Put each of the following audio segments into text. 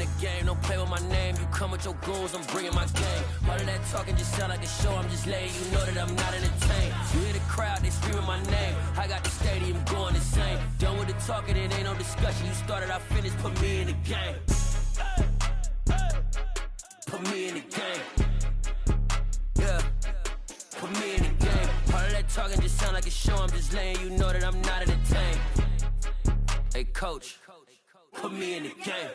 the game, don't play with my name. You come with your goons, I'm bringing my game. All of that talking just sound like a show, I'm just letting you know that I'm not entertained. You hear the crowd, they screaming my name. I got the stadium going insane. Done with the talking, it ain't no discussion. You started, I finished, put me in the game. Put me in the game. Yeah. Put me in the game. All of that talking just sound like a show, I'm just letting you know that I'm not entertained. Hey, coach. Put me in the game.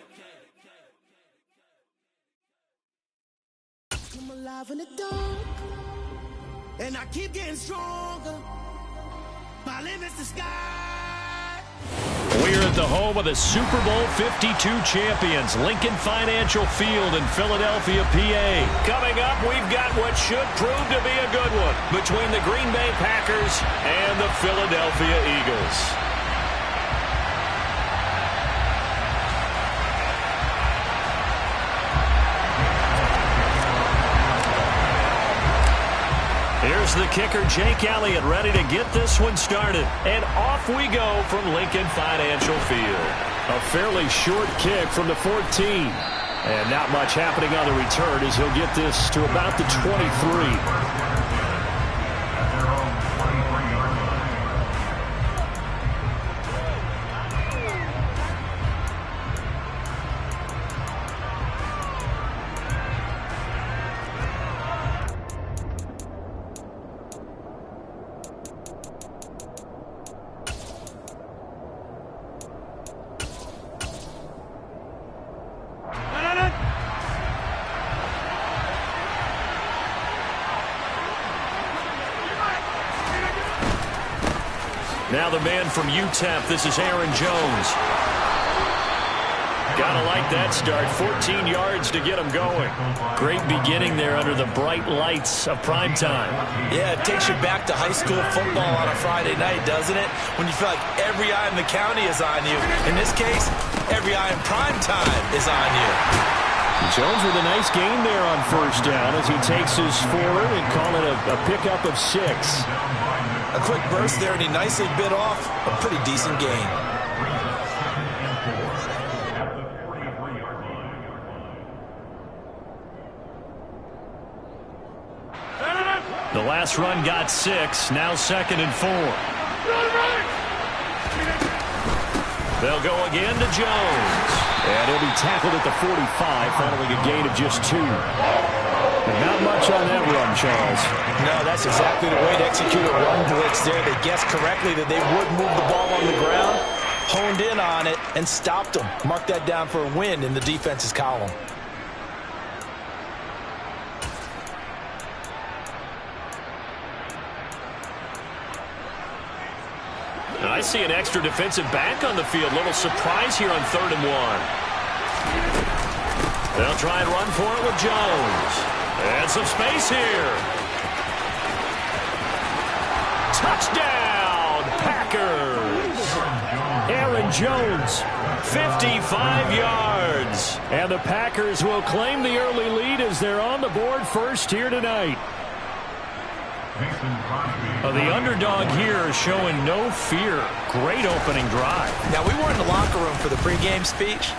I'm alive in the dark, and I keep getting stronger. My limit's the sky. We're at the home of the Super Bowl 52 champions, Lincoln Financial Field in Philadelphia, PA. Coming up, we've got what should prove to be a good one between the Green Bay Packers and the Philadelphia Eagles. Here's the kicker, Jake Elliott, ready to get this one started. And off we go from Lincoln Financial Field. A fairly short kick from the 14. And not much happening on the return as he'll get this to about the 23. Now the man from UTEP, this is Aaron Jones. Gotta like that start, 14 yards to get him going. Great beginning there under the bright lights of primetime. Yeah, it takes you back to high school football on a Friday night, doesn't it? When you feel like every eye in the county is on you. In this case, every eye in primetime is on you. Jones with a nice gain there on first down as he takes his forward and call it a pickup of 6. A quick burst there, and he nicely bit off a pretty decent gain. The last run got 6, now 2nd and 4. They'll go again to Jones. And he'll be tackled at the 45, following a gain of just 2. And not much on that run, Charles. No, that's exactly the way to execute a run blitz there. They guessed correctly that they would move the ball on the ground, honed in on it, and stopped them. Mark that down for a win in the defense's column. I see an extra defensive back on the field. Little surprise here on 3rd and 1. They'll try and run for it with Jones. And some space here. Touchdown, Packers. Aaron Jones, 55 yards. And the Packers will claim the early lead as they're on the board first here tonight. The underdog here showing no fear. Great opening drive. Now, we weren't in the locker room for the pregame speech,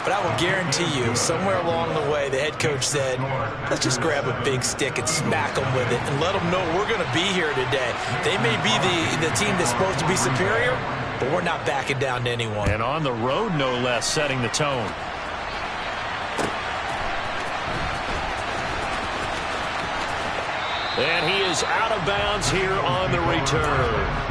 but I will guarantee you, somewhere along the way, the head coach said, let's just grab a big stick and smack them with it and let them know we're going to be here today. They may be the team that's supposed to be superior, but we're not backing down to anyone. And on the road, no less, setting the tone. And he is out of bounds here on the return.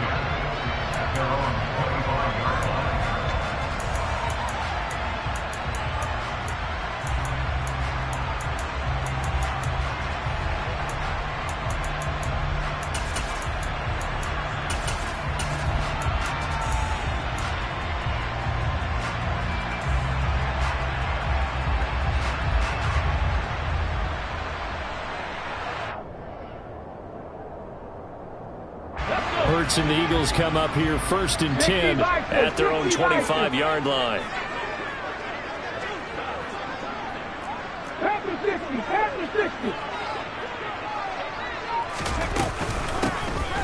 Hurts and the Eagles come up here 1st and 10 at their own 25-yard line.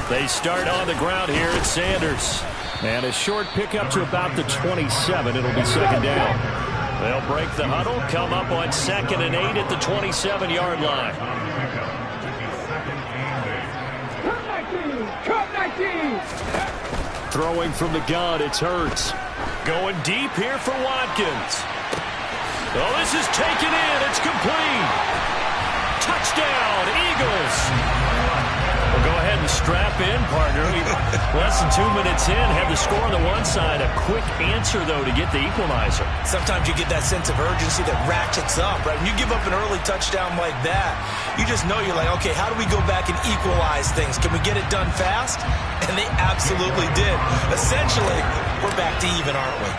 They start on the ground here at Sanders. And a short pickup to about the 27. It'll be 2nd down. They'll break the huddle, come up on 2nd and 8 at the 27-yard line. Throwing from the gun, it's Hurts. Going deep here for Watkins. Oh, this is taken in. It's complete. Touchdown, Eagles. Well, go ahead and strap in, partner. Less than 2 minutes in, had the score on the one side. A quick answer, though, to get the equalizer. Sometimes you get that sense of urgency that ratchets up, right? When you give up an early touchdown like that, you just know you're like, okay, how do we go back and equalize things? Can we get it done fast? And they absolutely did. Essentially, we're back to even, aren't we?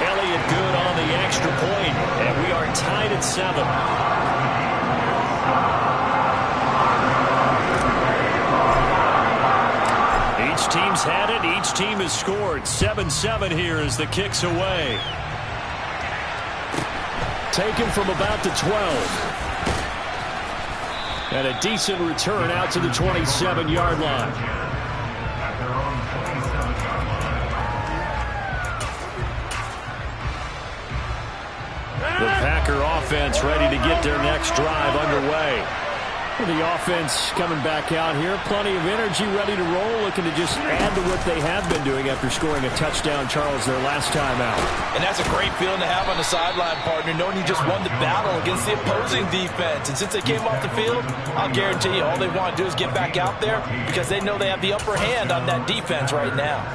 Elliott good on the extra point, and we are tied at 7. Each team's had it. Each team has scored. 7-7 here as the kick's away. Taken from about the 12. And a decent return out to the 27-yard line. The Packer offense ready to get their next drive underway. The offense coming back out here. Plenty of energy, ready to roll, looking to just add to what they have been doing after scoring a touchdown, Charles, their last time out. And that's a great feeling to have on the sideline, partner, knowing you just won the battle against the opposing defense. And since they came off the field, I'll guarantee you all they want to do is get back out there because they know they have the upper hand on that defense right now.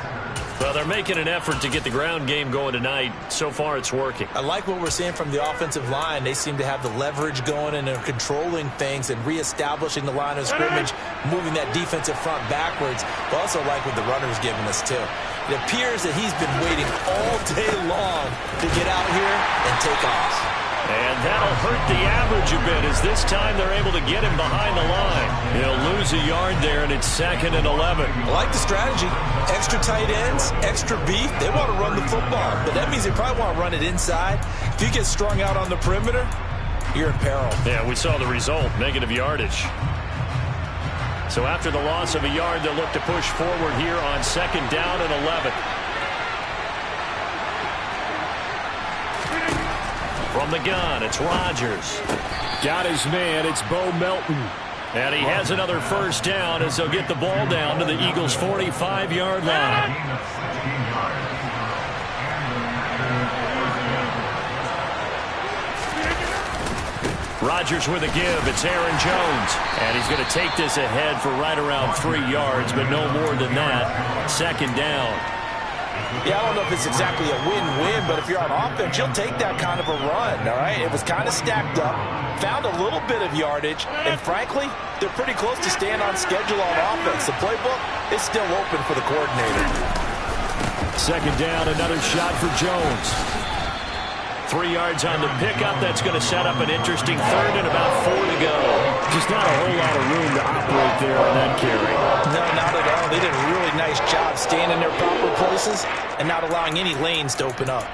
Well, they're making an effort to get the ground game going tonight. So far, it's working. I like what we're seeing from the offensive line. They seem to have the leverage going, and they're controlling things and reestablishing the line of scrimmage, moving that defensive front backwards. But also like what the runner's giving us, too. It appears that he's been waiting all day long to get out here and take off. And that'll hurt the average a bit as this time they're able to get him behind the line. He'll lose a yard there, and it's 2nd and 11. I like the strategy. Extra tight ends, extra beef. They want to run the football, but that means they probably want to run it inside. If you get strung out on the perimeter, you're in peril. Yeah, we saw the result, negative yardage. So after the loss of a yard, they'll look to push forward here on 2nd down and 11. From the gun, it's Rodgers. Got his man, it's Bo Melton. And he has another first down as they'll get the ball down to the Eagles' 45-yard line. Rodgers with a give. It's Aaron Jones. And he's going to take this ahead for right around 3 yards, but no more than that. 2nd down. Yeah, I don't know if it's exactly a win-win, but if you're on offense, you'll take that kind of a run, all right? It was kind of stacked up, found a little bit of yardage, and frankly, they're pretty close to staying on schedule on offense. The playbook is still open for the coordinator. 2nd down, another shot for Jones. 3 yards on the pickup. That's going to set up an interesting 3rd and about 4 to go. Just not a whole lot of room to operate there on that carry. No, not at all. They did a really nice job staying in their proper places and not allowing any lanes to open up.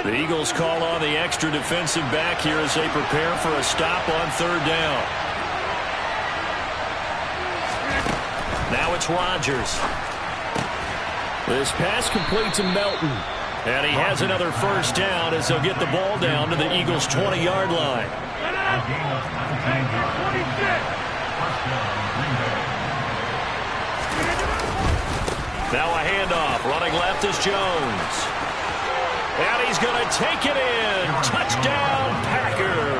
The Eagles call on the extra defensive back here as they prepare for a stop on 3rd down. Now it's Rodgers. This pass complete to Melton. And he has another first down as they'll get the ball down to the Eagles' 20-yard line. Now a handoff. Running left is Jones. And he's going to take it in. Touchdown, Packers.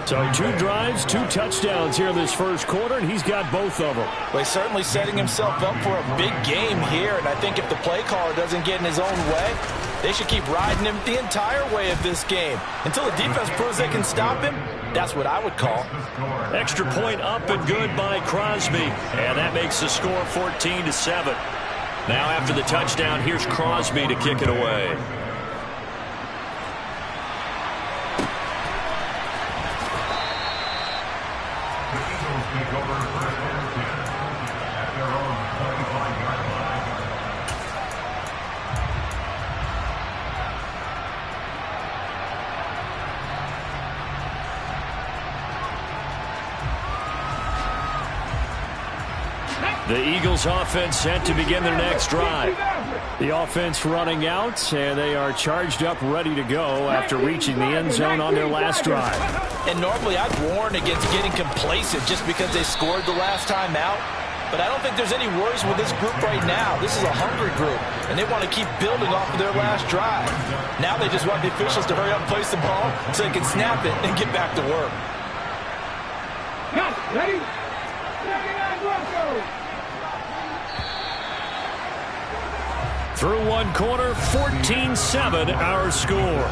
So 2 drives, 2 touchdowns here in this first quarter, and he's got both of them. Well, he's certainly setting himself up for a big game here, and I think if the play caller doesn't get in his own way, they should keep riding him the entire way of this game. Until the defense proves they can stop him, that's what I would call. Extra point up and good by Crosby, and that makes the score 14-7. Now after the touchdown, here's Crosby to kick it away. The Eagles offense set to begin their next drive. The offense running out, and they are charged up, ready to go after reaching the end zone on their last drive. And normally I'd warn against getting complacent just because they scored the last time out. But I don't think there's any worries with this group right now. This is a hungry group, and they want to keep building off of their last drive. Now they just want the officials to hurry up and place the ball so they can snap it and get back to work. Ready? Through one quarter, 14-7 our score.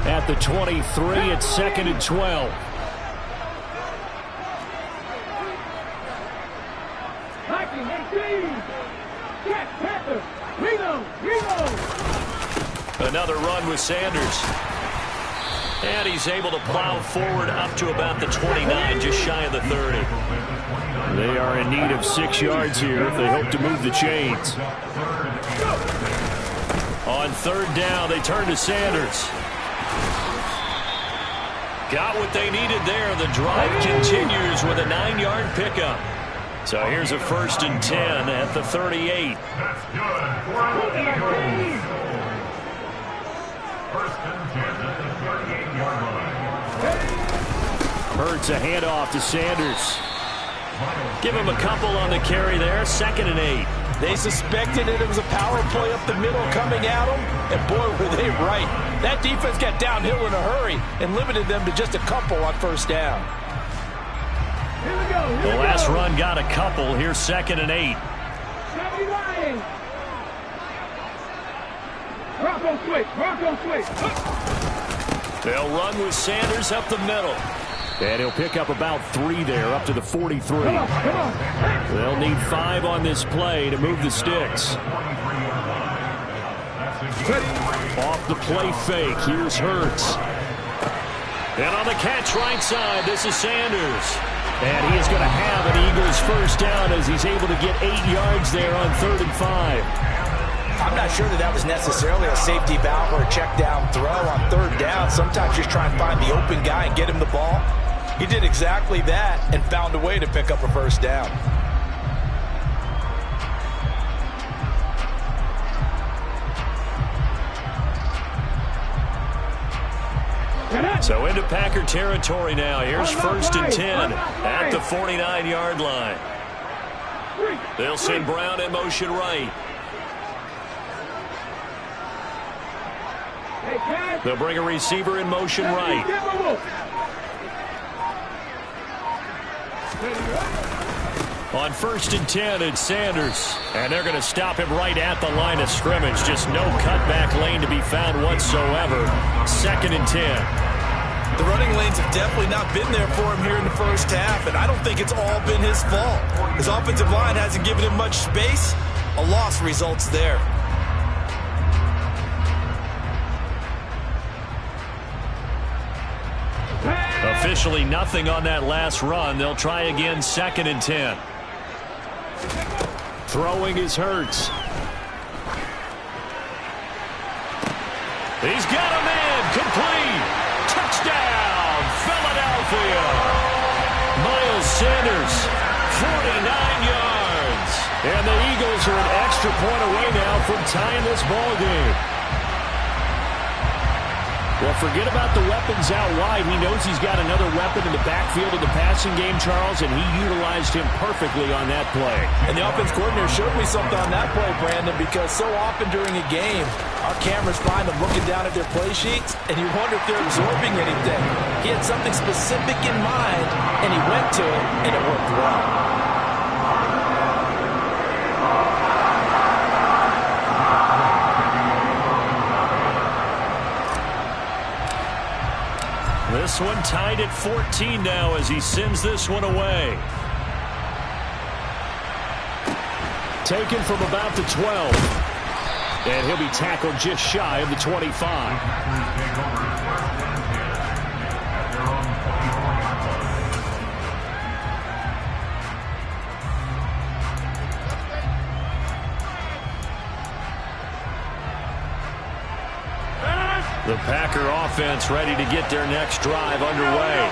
At the 23, it's 2nd and 12. Another run with Sanders. And he's able to plow forward up to about the 29, just shy of the 30. They are in need of 6 yards here if they hope to move the chains. On 3rd down, they turn to Sanders. Got what they needed there. The drive continues with a 9-yard pickup. So here's a 1st and 10 at the 38. Hurts a handoff to Sanders. Give him a couple on the carry there. 2nd and 8. They suspected it was a power play up the middle coming at them, and boy, were they right. That defense got downhill in a hurry and limited them to just a couple on 1st down. The last run got a couple. Here's 2nd and 8. Bronco switch. They'll run with Sanders up the middle. And he'll pick up about 3 there, up to the 43. They'll need 5 on this play to move the sticks. Off the play fake, here's Hurts. And on the catch right side, this is Sanders. And he is going to have an Eagles 1st down as he's able to get 8 yards there on 3rd and 5. I'm not sure that was necessarily a safety valve or a check down throw on 3rd down. Sometimes just try and find the open guy and get him the ball. He did exactly that and found a way to pick up a 1st down. So into Packer territory now. Here's 1st and 10 at the 49-yard line. They'll send Brown in motion right. They'll bring a receiver in motion right. On 1st and 10, it's Sanders. And they're going to stop him right at the line of scrimmage. Just no cutback lane to be found whatsoever. 2nd and 10. The running lanes have definitely not been there for him here in the 1st half, and I don't think it's all been his fault. His offensive line hasn't given him much space. A loss results there. Officially nothing on that last run. They'll try again, 2nd and 10. Throwing is Hurts. He's got a man, complete. Touchdown, Philadelphia. Miles Sanders, 49 yards. And the Eagles are an extra point away now from tying this ball game. Well, forget about the weapons out wide. He knows he's got another weapon in the backfield of the passing game, Charles, and he utilized him perfectly on that play. And the offense coordinator showed me something on that play, Brandon, because so often during a game, our cameras find them looking down at their play sheets, and you wonder if they're absorbing anything. He had something specific in mind, and he went to it, and it worked well. This this one. Tied at 14 now as he sends this one away. Taken from about the 12. And he'll be tackled just shy of the 25. The Packer offense ready to get their next drive underway.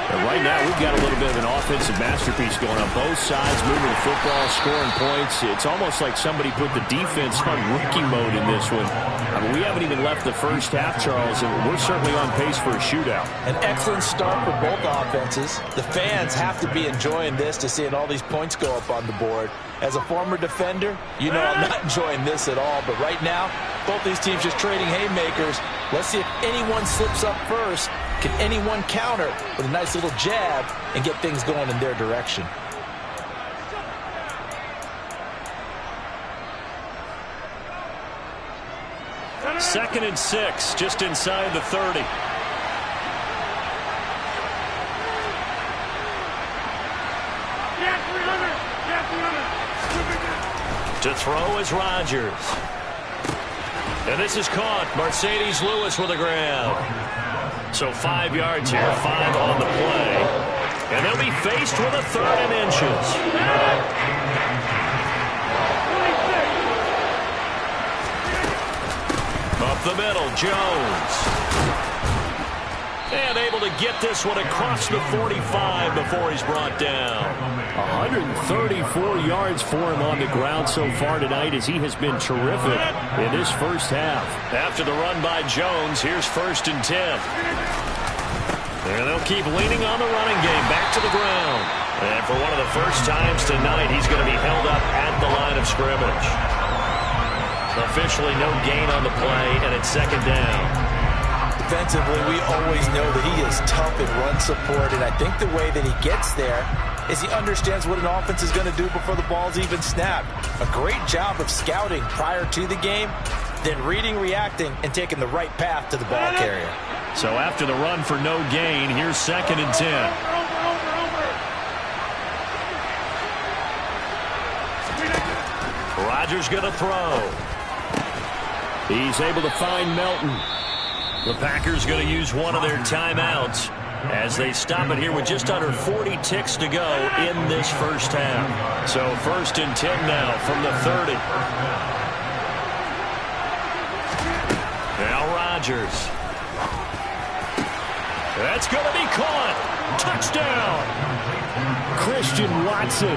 And right now, we've got a little bit of an offensive masterpiece going on. Both sides moving the football, scoring points. It's almost like somebody put the defense on rookie mode in this one. I mean, we haven't even left the first half, Charles, and we're certainly on pace for a shootout. An excellent start for both offenses. The fans have to be enjoying this to seeing all these points go up on the board. As a former defender, you know I'm not enjoying this at all. But right now, both these teams just trading haymakers. Let's see if anyone slips up first. Can anyone counter with a nice little jab and get things going in their direction? Second and 6, just inside the 30. To throw is Rodgers. And this is caught. Mercedes Lewis with a grab. So 5 yards here, 5 on the play. And they'll be faced with a 3rd and inches. Up the middle, Jones. And able to get this one across the 45 before he's brought down. 134 yards for him on the ground so far tonight as he has been terrific in this first half. After the run by Jones, here's 1st and 10. And they'll keep leaning on the running game back to the ground. And for one of the first times tonight, he's going to be held up at the line of scrimmage. Officially no gain on the play, and it's 2nd down. Defensively, we always know that he is tough in run support, and I think the way that he gets there is he understands what an offense is going to do before the ball's even snapped. A great job of scouting prior to the game, then reading, reacting, and taking the right path to the ball carrier. So after the run for no gain, here's 2nd and 10. Rodgers going to throw. He's able to find Melton. The Packers going to use one of their timeouts as they stop it here with just under 40 ticks to go in this first half. So 1st and 10 now from the 30. Now Rodgers. That's going to be caught. Touchdown. Christian Watson.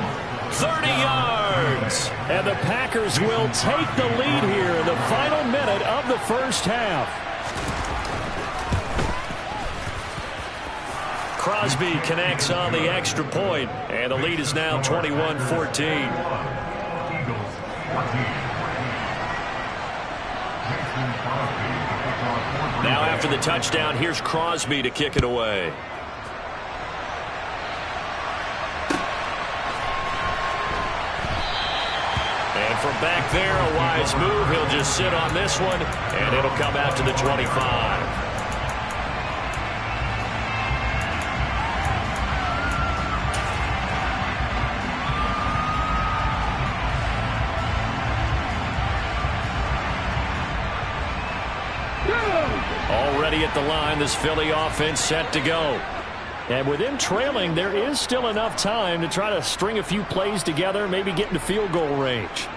30 yards. And the Packers will take the lead here in the final minute of the first half. Crosby connects on the extra point, and the lead is now 21-14. Now after the touchdown, here's Crosby to kick it away. And from back there, a wise move. He'll just sit on this one, and it'll come out to the 25. Already at the line, this Philly offense set to go. And with them trailing, there is still enough time to try to string a few plays together, maybe get into field goal range.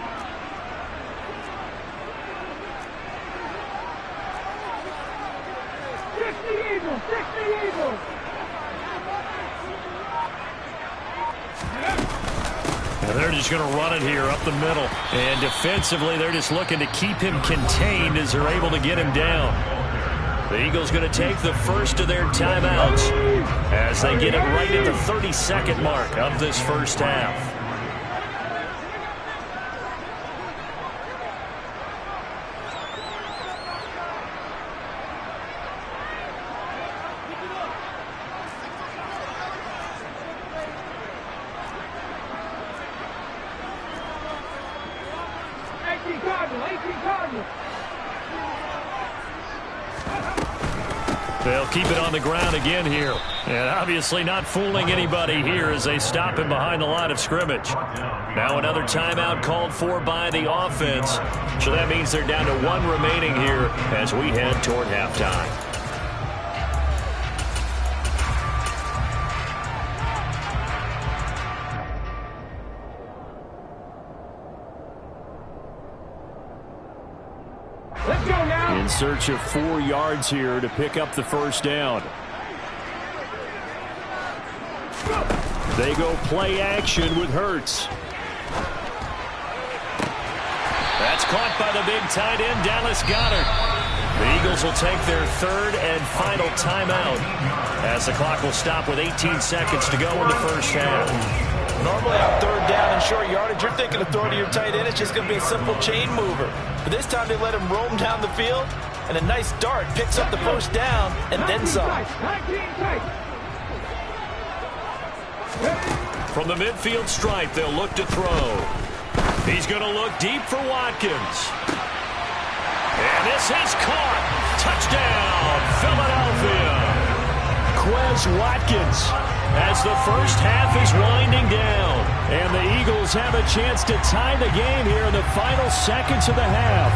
And they're just going to run it here up the middle. And defensively, they're just looking to keep him contained as they're able to get him down. The Eagles going to take the first of their timeouts as they get it right at the 30-second mark of this first half. They'll keep it on the ground again here. And obviously not fooling anybody here as they stop him behind the line of scrimmage. Now another timeout called for by the offense. So that means they're down to 1 remaining here as we head toward halftime. Let's go now. In search of 4 yards here to pick up the first down. They go play action with Hurts. That's caught by the big tight end, Dallas Goedert. The Eagles will take their 3rd and final timeout as the clock will stop with 18 seconds to go in the first half. Normally on 3rd down and short yardage, you're thinking of throwing to your tight end. It's just going to be a simple chain mover. But this time they let him roam down the field, and a nice dart picks up the first down and then some. From the midfield stripe, they'll look to throw. He's going to look deep for Watkins. And this is caught. Touchdown, Philadelphia. Quez Watkins as the first half is winding down. And the Eagles have a chance to tie the game here in the final seconds of the half.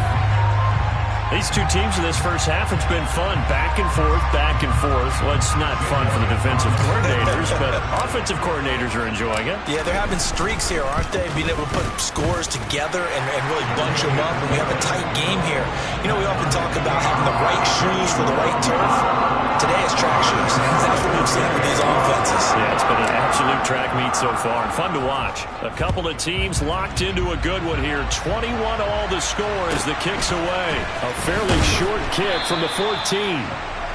These two teams in this first half, it's been fun. Back and forth, back and forth. Well, it's not fun for the defensive coordinators, but offensive coordinators are enjoying it. Yeah, they're having streaks here, aren't they? Being able to put scores together and really bunch them up. And we have a tight game here. You know, we often talk about having the right shoes for the right turf. Today it's track shoes. That's what we've seen with these offenses. Yeah, it's been an absolute track meet so far. And fun to watch. A couple of teams locked into a good one here. 21 all the score as the kick's away. A fairly short kick from the 14.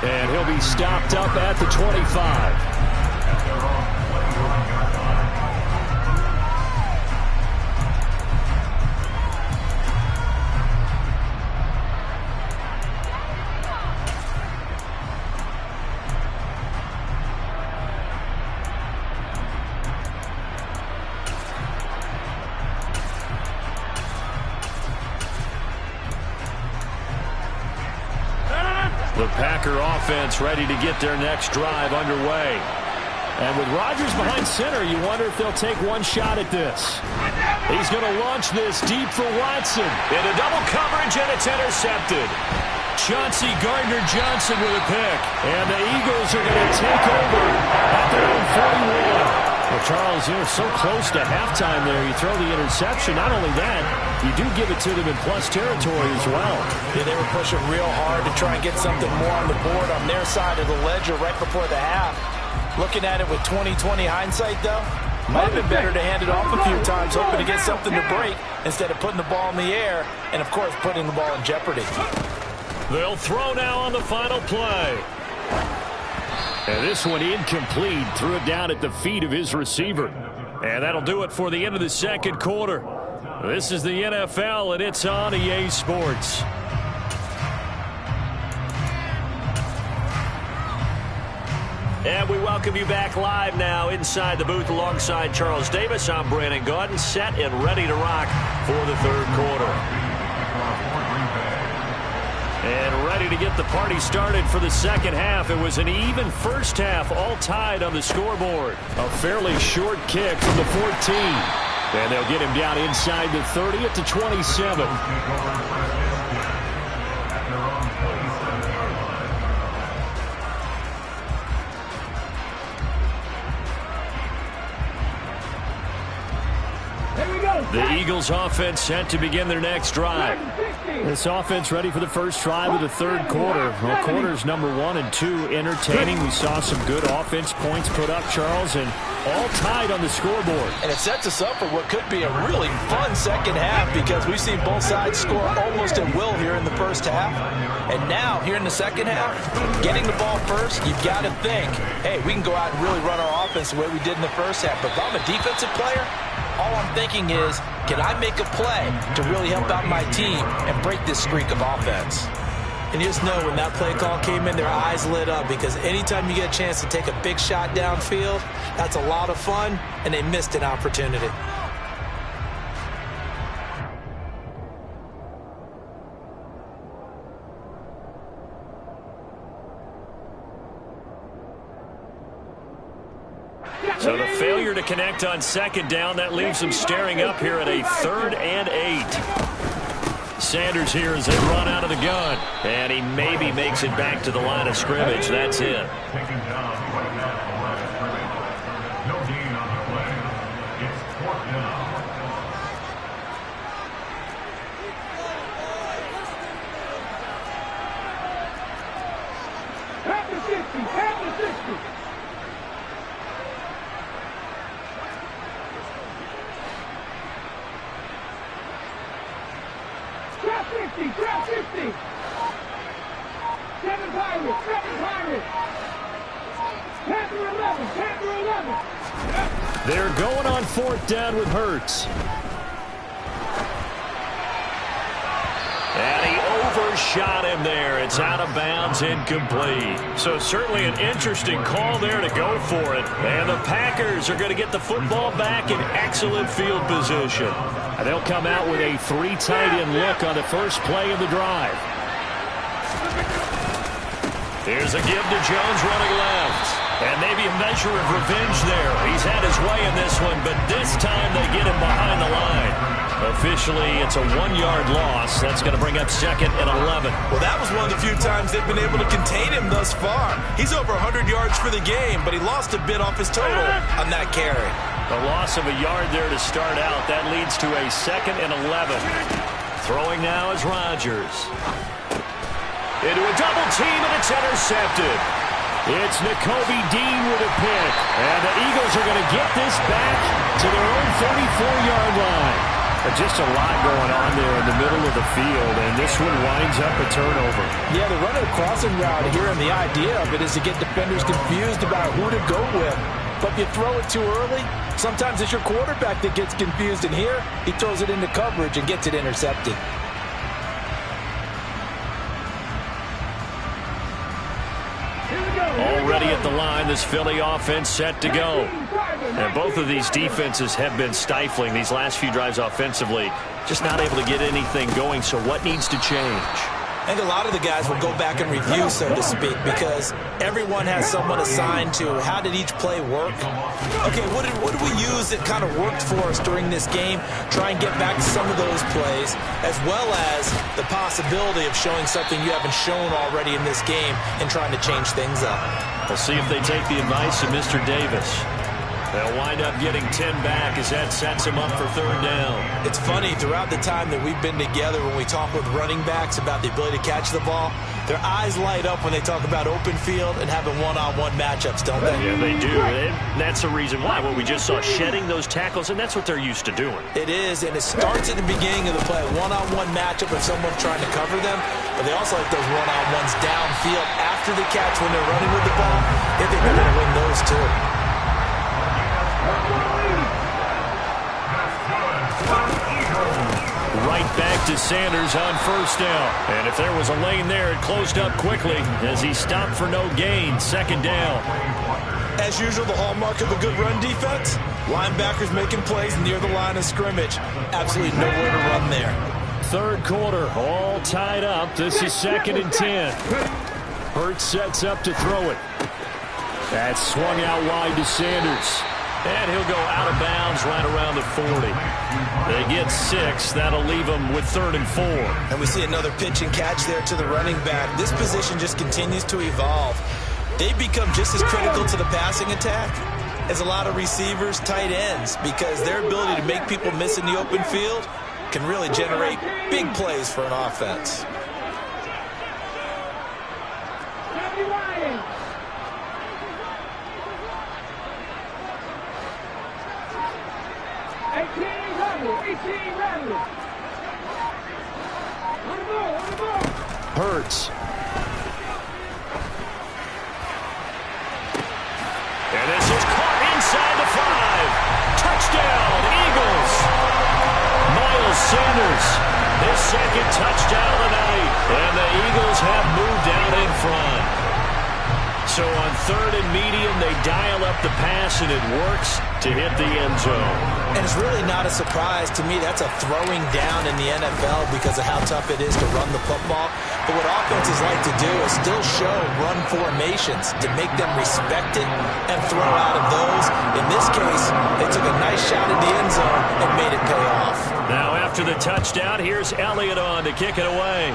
And he'll be stopped up at the 25. The Packer offense ready to get their next drive underway. And with Rodgers behind center, you wonder if they'll take one shot at this. He's going to launch this deep for Watson. Into double coverage, and it's intercepted. Chauncey Gardner-Johnson with a pick. And the Eagles are going to take over at their own 41. Well, Charles, you're so close to halftime there. You throw the interception. Not only that, you do give it to them in plus territory as well. Yeah, they were pushing real hard to try and get something more on the board on their side of the ledger right before the half. Looking at it with 20/20 hindsight, though, might have been better to hand it off a few times, hoping to get something to break instead of putting the ball in the air and, of course, putting the ball in jeopardy. They'll throw now on the final play. And this one incomplete. Threw it down at the feet of his receiver. And that'll do it for the end of the second quarter. This is the NFL, and it's on EA Sports. And we welcome you back live now inside the booth alongside Charles Davis. I'm Brandon Gaudin, set and ready to rock for the third quarter. And ready to get the party started for the second half. It was an even first half, all tied on the scoreboard. A fairly short kick from the 14. And they'll get him down inside the 30 at the 27. The Eagles offense set to begin their next drive. This offense ready for the first drive of the third quarter. Well, quarters number 1 and 2 entertaining. We saw some good offense points put up, Charles, and all tied on the scoreboard. And it sets us up for what could be a really fun second half because we've seen both sides score almost at will here in the first half. And now, here in the second half, getting the ball first, you've got to think, hey, we can go out and really run our offense the way we did in the first half. But if I'm a defensive player, all I'm thinking is, can I make a play to really help out my team and break this streak of offense? And you just know when that play call came in, their eyes lit up because anytime you get a chance to take a big shot downfield, that's a lot of fun, and they missed an opportunity. So the failure to connect on second down, that leaves them staring up here at a 3rd and 8. Sanders here as they run out of the gun. And he maybe makes it back to the line of scrimmage. That's it. They're going on 4th down with Hurts. And he overshot him there. It's out of bounds, incomplete. So certainly an interesting call there to go for it. And the Packers are going to get the football back in excellent field position. And they'll come out with a 3 tight end look on the first play of the drive. Here's a give to Jones running left. And maybe a measure of revenge there. He's had his way in this one, but this time they get him behind the line. Officially, it's a 1-yard loss. That's going to bring up 2nd and 11. Well, that was one of the few times they've been able to contain him thus far. He's over 100 yards for the game, but he lost a bit off his total on that carry. The loss of a yard there to start out. That leads to a 2nd and 11. Throwing now is Rodgers. Into a double team, and it's intercepted. It's Nakobe Dean with a pick. And the Eagles are going to get this back to their own 34-yard line. Just a lot going on there in the middle of the field, and this one winds up a turnover. Yeah, they're running a crossing route here, and the idea of it is to get defenders confused about who to go with. But if you throw it too early, sometimes it's your quarterback that gets confused, and here he throws it into coverage and gets it intercepted. Already at the line, this Philly offense set to go. And both of these defenses have been stifling these last few drives offensively. Just not able to get anything going, so what needs to change? I think a lot of the guys will go back and review, so to speak, because everyone has someone assigned to how did each play work. Okay, what did we use that kind of worked for us during this game? Try and get back to some of those plays, as well as the possibility of showing something you haven't shown already in this game and trying to change things up. We'll see if they take the advice of Mr. Davis. They'll wind up getting 10 back as that sets him up for 3rd down. It's funny, throughout the time that we've been together, when we talk with running backs about the ability to catch the ball, their eyes light up when they talk about open field and having one-on-one matchups, don't they? Yeah, they do. And that's the reason why. What we just saw, shedding those tackles, and that's what they're used to doing. It is, and it starts at the beginning of the play. One-on-one matchup with someone trying to cover them, but they also like those one-on-ones downfield after the catch when they're running with the ball. They think they're going to win those too. Right back to Sanders on 1st down. And if there was a lane there, it closed up quickly as he stopped for no gain. 2nd down. As usual, the hallmark of a good run defense, linebackers making plays near the line of scrimmage. Absolutely nowhere to run there. 3rd quarter, all tied up. This is 2nd and 10. Hurts sets up to throw it. That's swung out wide to Sanders. And he'll go out of bounds right around the 40. They get 6. That'll leave them with 3rd and 4. And we see another pitch and catch there to the running back. This position just continues to evolve. They've become just as critical to the passing attack as a lot of receivers, tight ends, because their ability to make people miss in the open field can really generate big plays for an offense. Hurts. And this is caught inside the 5. Touchdown, Eagles. Miles Sanders, his 2nd touchdown of the night. And the Eagles have moved out in front. So on 3rd and medium, they dial up the pass, and it works. to hit the end zone. And it's really not a surprise to me. That's a throwing down in the NFL because of how tough it is to run the football. But what offenses like to do is still show run formations to make them respect it and throw out of those. In this case, they took a nice shot in the end zone and made it pay off. Now after the touchdown, here's Elliott on to kick it away.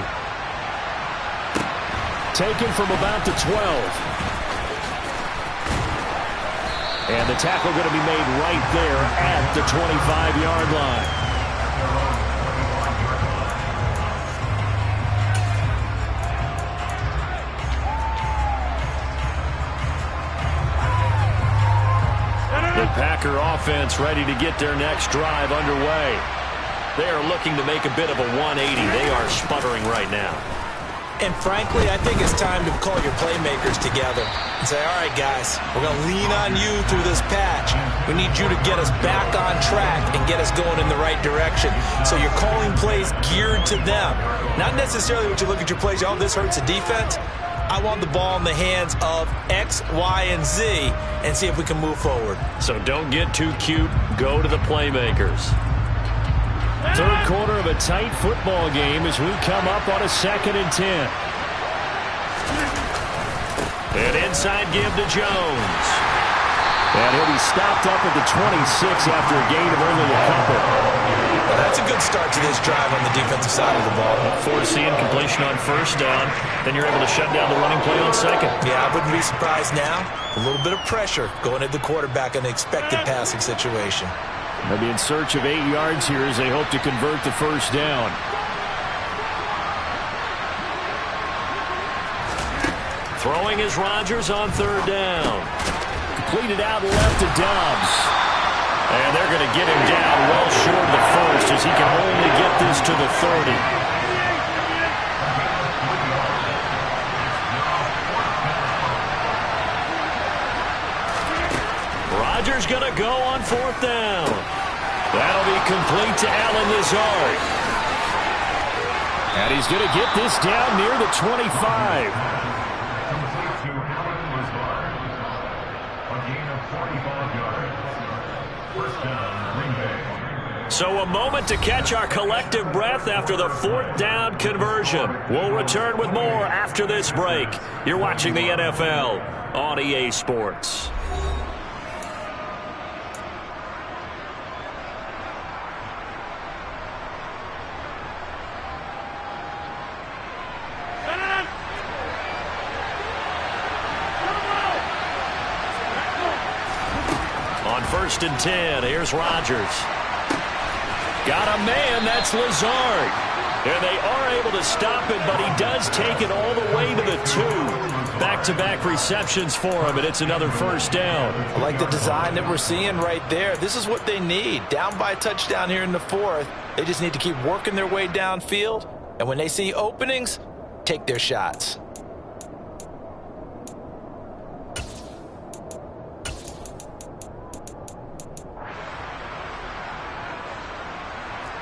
Taken from about the 12. And the tackle going to be made right there at the 25-yard line. The Packer offense ready to get their next drive underway. They are looking to make a bit of a 180. They are sputtering right now. And frankly, I think it's time to call your playmakers together and say, all right, guys, we're going to lean on you through this patch. We need you to get us back on track and get us going in the right direction. So you're calling plays geared to them. Not necessarily what you look at your plays, oh, this hurts the defense. I want the ball in the hands of X, Y, and Z and see if we can move forward. So don't get too cute. Go to the playmakers. Third quarter of a tight football game as we come up on a 2nd and 10. An inside give to Jones. And he'll be stopped up at the 26 after a gain of only a couple. Well, that's a good start to this drive on the defensive side of the ball. Forcing completion on first down. Then you're able to shut down the running play on second. Yeah, I wouldn't be surprised now. A little bit of pressure going at the quarterback in an expected passing situation. They'll be in search of 8 yards here as they hope to convert the first down. Throwing is Rodgers on 3rd down. Completed out left to Dobbs. And they're going to get him down well short of the first as he can only get this to the 30. Rodgers going to go on 4th down. That'll be complete to Allen Lazard. And he's going to get this down near the 25. So a moment to catch our collective breath after the 4th down conversion. We'll return with more after this break. You're watching the NFL on EA Sports. On 1st and 10, here's Rodgers. Got a man, that's Lazard. And they are able to stop it, but he does take it all the way to the 2. Back-to-back receptions for him, and it's another 1st down. I like the design that we're seeing right there. This is what they need. Down by a touchdown here in the 4th. They just need to keep working their way downfield. And when they see openings, take their shots.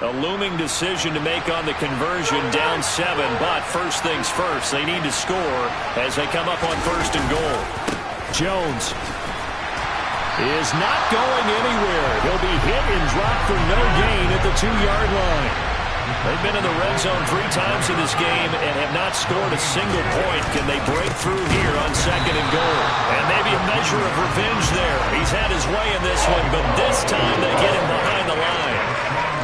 A looming decision to make on the conversion, down 7, but first things first, they need to score as they come up on 1st and goal. Jones is not going anywhere. He'll be hit and dropped for no gain at the 2-yard line. They've been in the red zone 3 times in this game and have not scored a single point. Can they break through here on 2nd and goal? And maybe a measure of revenge there. He's had his way in this one, but this time they get him behind the line.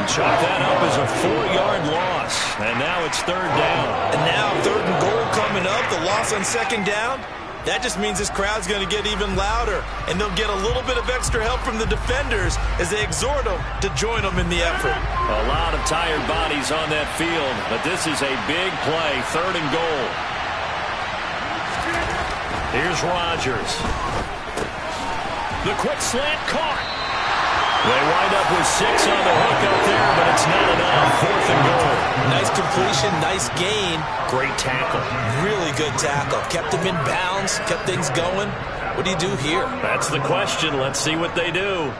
Chalk that up as a 4-yard loss, and now it's 3rd down. And now 3rd and goal coming up, the loss on 2nd down. That just means this crowd's going to get even louder, and they'll get a little bit of extra help from the defenders as they exhort them to join them in the effort. A lot of tired bodies on that field, but this is a big play, 3rd and goal. Here's Rodgers. The quick slant caught. They wind up with 6 on the hook up there, but it's not enough. 4th and goal. Nice completion, nice gain. Great tackle. Really good tackle. Kept them in bounds, kept things going. What do you do here? That's the question. Let's see what they do.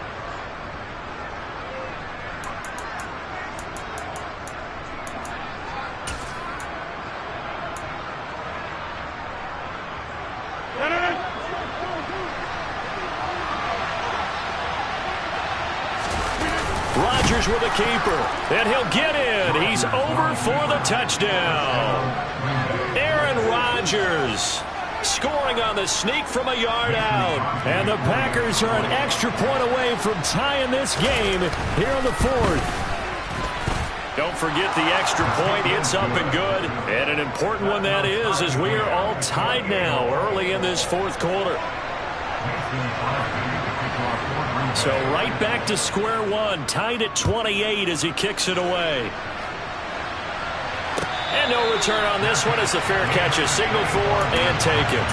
Rodgers with a keeper, and he'll get in. He's over for the touchdown. Aaron Rodgers scoring on the sneak from a yard out. And the Packers are an extra point away from tying this game here in the fourth. Don't forget the extra point. It's up and good. And an important one that is, as we are all tied now early in this fourth quarter. So right back to square one, tied at 28 as he kicks it away. And no return on this one as the fair catch is signaled for and taken.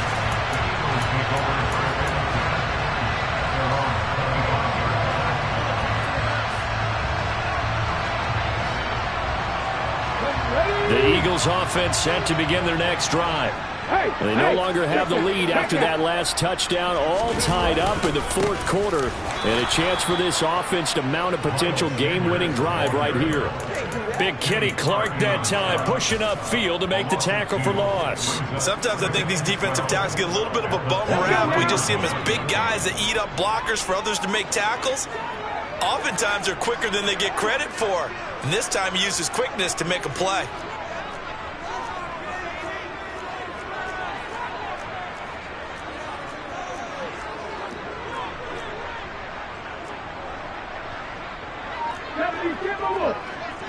The Eagles offense set to begin their next drive. They no longer have the lead after that last touchdown, all tied up in the fourth quarter. And a chance for this offense to mount a potential game-winning drive right here. Big Kenny Clark that time, pushing upfield to make the tackle for loss. Sometimes I think these defensive tackles get a little bit of a bum rap. We just see them as big guys that eat up blockers for others to make tackles. Oftentimes they're quicker than they get credit for. And this time he used his quickness to make a play.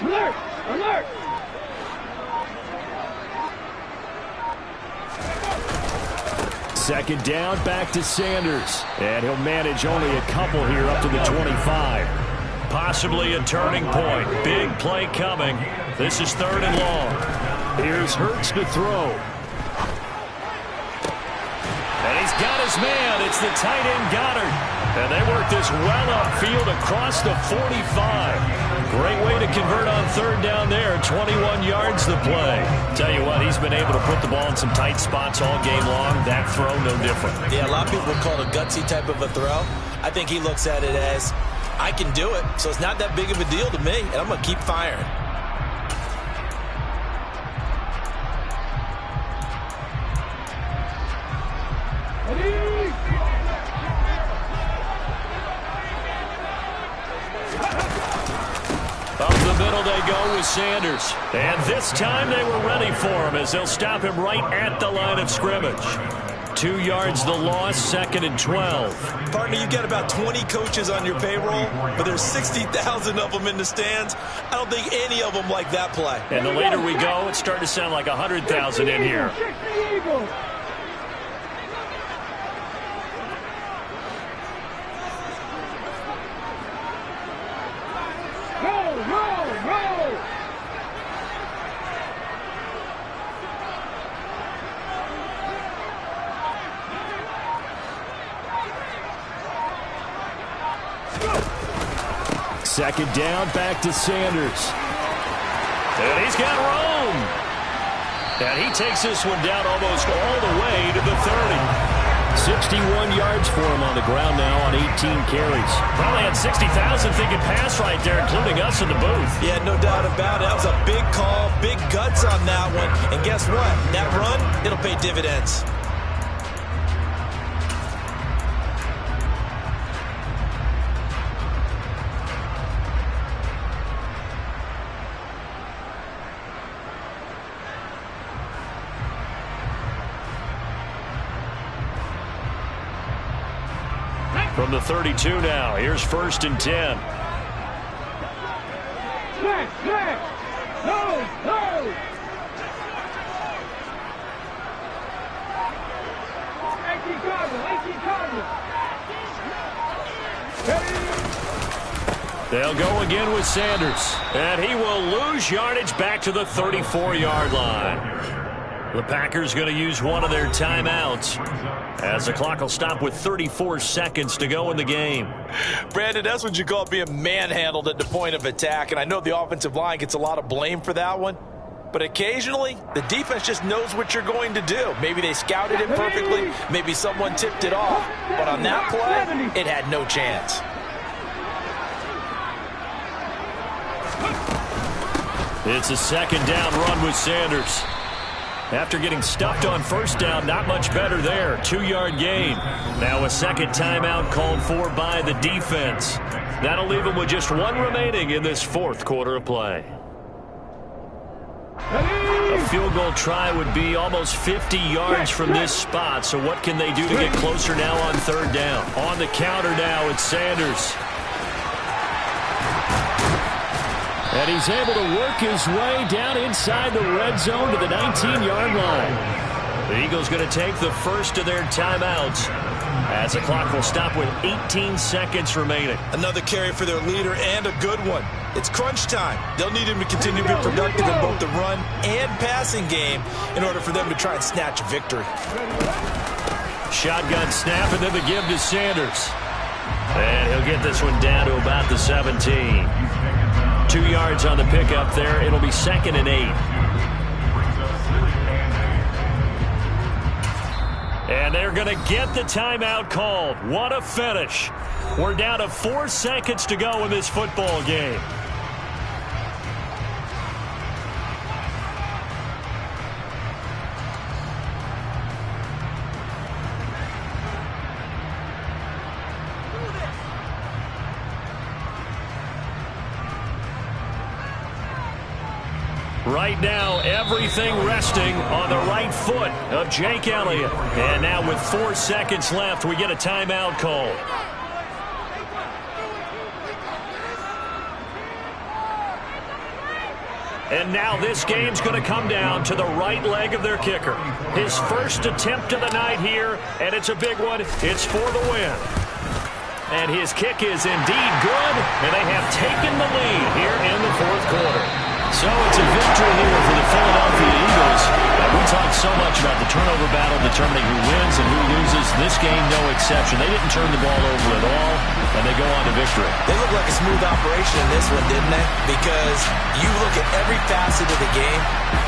Alert! Alert! Second down, back to Sanders. And he'll manage only a couple here up to the 25. Possibly a turning point. Big play coming. This is third and long. Here's Hurts to throw. And he's got his man. It's the tight end Goddard. And they work this well upfield across the 45. Great way to convert on third down there. 21 yards the play. Tell you what, he's been able to put the ball in some tight spots all game long. That throw, no different. Yeah, a lot of people would call it a gutsy type of a throw. I think he looks at it as, I can do it, so it's not that big of a deal to me, and I'm going to keep firing. Up the middle they go with Sanders. And this time they were ready for him as they'll stop him right at the line of scrimmage. 2 yards the loss, second and 12. Partner, you got about 20 coaches on your payroll, but there's 60,000 of them in the stands. I don't think any of them like that play. And the later we go, it's starting to sound like 100,000 in here. Second down, back to Sanders. And he's got room. And he takes this one down almost all the way to the 30. 61 yards for him on the ground now on 18 carries. Probably had 60,000 thinking pass right there, including us in the booth. Yeah, no doubt about it. That was a big call, big guts on that one. And guess what? That run, it'll pay dividends. From the 32 now, here's first and 10. They'll go again with Sanders, and he will lose yardage back to the 34-yard line. The Packers going to use one of their timeouts as the clock will stop with 34 seconds to go in the game. Brandon, that's what you call being manhandled at the point of attack, and I know the offensive line gets a lot of blame for that one, but occasionally the defense just knows what you're going to do. Maybe they scouted it perfectly, maybe someone tipped it off, but on that play, it had no chance. It's a second down run with Sanders. After getting stuffed on first down, not much better there. 2-yard gain. Now a second timeout called for by the defense. That'll leave them with just one remaining in this fourth quarter of play. A field goal try would be almost 50 yards from this spot. So what can they do to get closer now on third down? On the counter now, it's Sanders. And he's able to work his way down inside the red zone to the 19-yard line. The Eagles going to take the first of their timeouts as the clock will stop with 18 seconds remaining. Another carry for their leader and a good one. It's crunch time. They'll need him to continue to be productive in both the run and passing game in order for them to try and snatch a victory. Shotgun snap and then the give to Sanders. And he'll get this one down to about the 17. 2 yards on the pickup there. It'll be 2nd and 8. And they're going to get the timeout called. What a finish. We're down to 4 seconds to go in this football game. Right now, everything resting on the right foot of Jake Elliott. And now with 4 seconds left, we get a timeout call. And now this game's going to come down to the right leg of their kicker. His first attempt of the night here, and it's a big one. It's for the win. And his kick is indeed good, and they have taken the lead here in the fourth quarter. So it's a victory here for the Philadelphia Eagles. And we talked so much about the turnover battle determining who wins and who loses. This game, no exception. They didn't turn the ball over at all, and they go on to victory. They look like a smooth operation in this one, didn't they? Because you look at every facet of the game,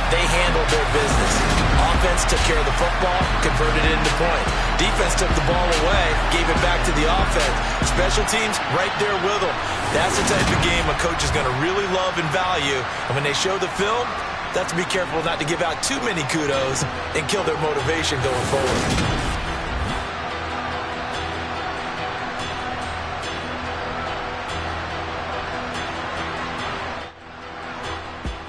they handled their business. Offense took care of the football, converted it into points. Defense took the ball away, gave it back to the offense. Special teams, right there with them. That's the type of game a coach is going to really love and value. And when they show the film, they have to be careful not to give out too many kudos and kill their motivation going forward.